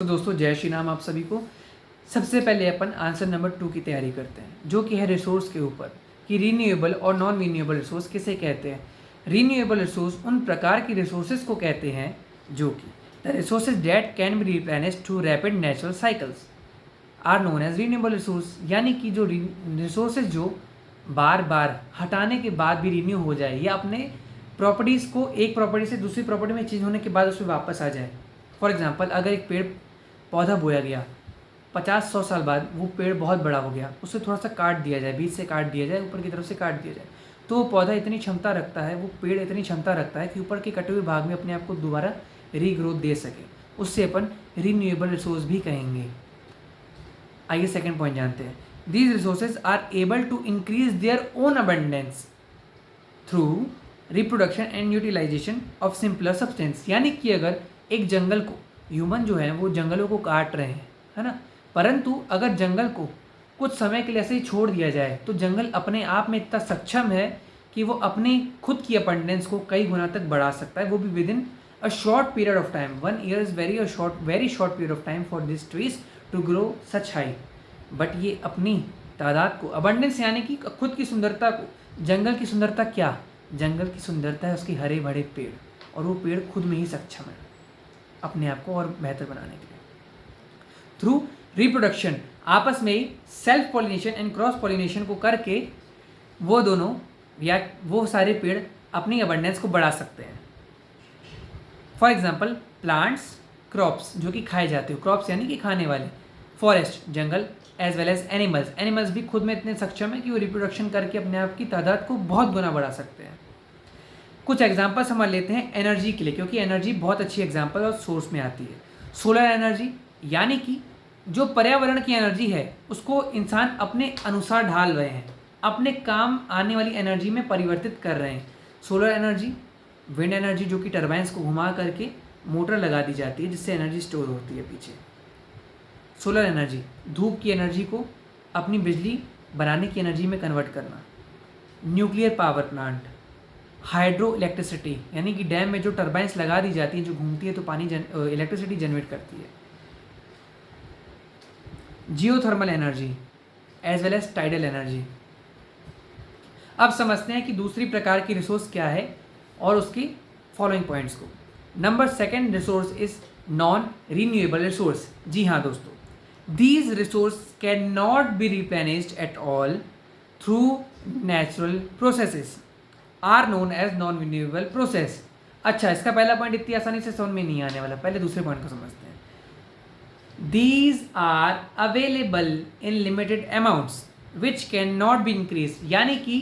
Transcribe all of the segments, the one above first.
तो दोस्तों जय श्री राम आप सभी को। सबसे पहले अपन आंसर नंबर 2 की तैयारी करते हैं, जो कि है रिसोर्स के ऊपर कि रीन्यूएबल और नॉन रीन्यूएबल रिसोर्स किसे कहते हैं। रीन्यूएबल रिसोर्स उन प्रकार की रिसोर्सेज को कहते हैं जो कि the resources that can be replenished through rapid natural cycles are known as renewable resource. यानी कि जो रिसोर्सेज जो बार बार हटाने के बाद भी रीन्यू हो जाए या अपने प्रॉपर्टीज़ को एक प्रॉपर्टी से दूसरी प्रॉपर्टी में चेंज होने के बाद उसमें वापस आ जाए। फॉर एग्जाम्पल, अगर एक पेड़ पौधा बोया गया 50-100 साल बाद वो पेड़ बहुत बड़ा हो गया, उसे थोड़ा सा काट दिया जाए, बीच से काट दिया जाए, ऊपर की तरफ से काट दिया जाए, तो वो पौधा इतनी क्षमता रखता है, वो पेड़ इतनी क्षमता रखता है कि ऊपर के कटे हुए भाग में अपने आप को दोबारा रीग्रोथ दे सके। उससे अपन रीन्यूएबल रिसोर्स भी कहेंगे। आइए सेकंड पॉइंट जानते हैं। These resources are able to increase their own abundance through reproduction and utilisation of simpler substance. यानी कि अगर एक जंगल को ह्यूमन जो है वो जंगलों को काट रहे हैं, है ना, परंतु अगर जंगल को कुछ समय के लिए ऐसे ही छोड़ दिया जाए तो जंगल अपने आप में इतना सक्षम है कि वो अपनी खुद की अबंडेंस को कई गुना तक बढ़ा सकता है, वो भी within a short period of time. 1 year is very short period of time for this trees to grow such high. But ये अपनी तादाद को, अबंडेंस यानी कि खुद की सुंदरता को, जंगल की सुंदरता क्या, जंगल की सुंदरता है उसके हरे भरे पेड़, और वो पेड़ खुद में ही सक्षम है अपने आप को और बेहतर बनाने के लिए। थ्रू रिप्रोडक्शन, आपस में ही self pollination and cross pollination को करके वो दोनों या वो सारे पेड़ अपनी अबंडेंस को बढ़ा सकते हैं। फॉर एग्जाम्पल, प्लांट्स, क्रॉप्स जो कि खाए जाते हो, क्रॉप्स यानी कि खाने वाले, फॉरेस्ट जंगल, as well as animals, animals भी खुद में इतने सक्षम है कि वो रिप्रोडक्शन करके अपने आप की तादाद को बहुत गुना बढ़ा सकते हैं। कुछ एग्जांपल्स हम लेते हैं एनर्जी के लिए, क्योंकि एनर्जी बहुत अच्छी एग्जांपल और सोर्स में आती है। सोलर एनर्जी यानी कि जो पर्यावरण की एनर्जी है उसको इंसान अपने अनुसार ढाल रहे हैं, अपने काम आने वाली एनर्जी में परिवर्तित कर रहे हैं। सोलर एनर्जी, विंड एनर्जी जो कि टरबाइंस को घुमा करके मोटर लगा दी जाती है जिससे एनर्जी स्टोर होती है पीछे। सोलर एनर्जी, धूप की एनर्जी को अपनी बिजली बनाने की एनर्जी में कन्वर्ट करना। Nuclear power plant, hydro electricity यानी कि डैम में जो टरबाइंस लगा दी जाती है जो घूमती है तो पानी इलेक्ट्रिसिटी जनरेट करती है। Geothermal energy as well as tidal energy. अब समझते हैं कि दूसरी प्रकार की रिसोर्स क्या है और उसकी फॉलोइंग पॉइंट्स को। Number second resource is non renewable resource. जी हाँ दोस्तों, these resource can not be replenished at all through natural processes are known as non renewable process. अच्छा, इसका पहला पॉइंट इतनी आसानी से समझ में नहीं आने वाला, पहले दूसरे पॉइंट को समझते हैं। These are available in limited amounts which can not be increase. यानी कि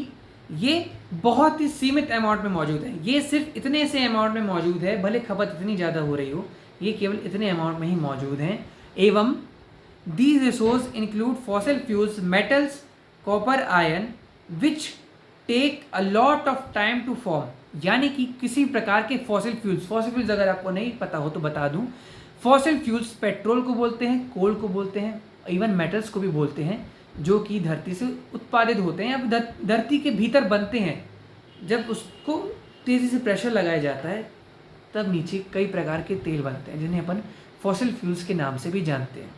ये बहुत ही सीमित अमाउंट में मौजूद है, ये सिर्फ इतने से अमाउंट में मौजूद है, भले खपत इतनी ज़्यादा हो रही हो, ये केवल इतने अमाउंट में ही मौजूद हैं। एवं these resource include fossil fuels, metals, copper, iron which take a lot of time to form. यानी कि किसी प्रकार के फॉसिल फ्यूल्स अगर आपको नहीं पता हो तो बता दूं, फॉसिल फ्यूल्स पेट्रोल को बोलते हैं, कोल को बोलते हैं, इवन मेटल्स को भी बोलते हैं, जो कि धरती से उत्पादित होते हैं या धरती के भीतर बनते हैं। जब उसको तेज़ी से प्रेशर लगाया जाता है तब नीचे कई प्रकार के तेल बनते हैं जिन्हें अपन फॉसिल फ्यूल्स के नाम से भी जानते हैं।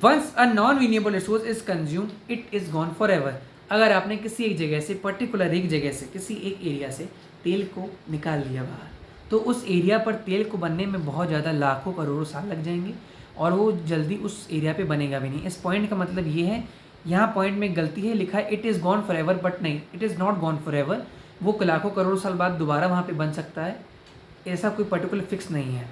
Once a non renewable resource is consumed it is gone for ever. अगर आपने किसी एक जगह से, पर्टिकुलर एक जगह से, किसी एक एरिया से तेल को निकाल लिया बाहर, तो उस एरिया पर तेल को बनने में बहुत ज़्यादा लाखों करोड़ों साल लग जाएंगे और वो जल्दी उस एरिया पे बनेगा भी नहीं। इस पॉइंट का मतलब ये है, यहाँ पॉइंट में गलती है, लिखा है it is gone for ever, but नहीं, it is not gone for ever. वो लाखों करोड़ों साल बाद दोबारा वहाँ पे बन सकता है, ऐसा कोई पर्टिकुलर फिक्स नहीं है।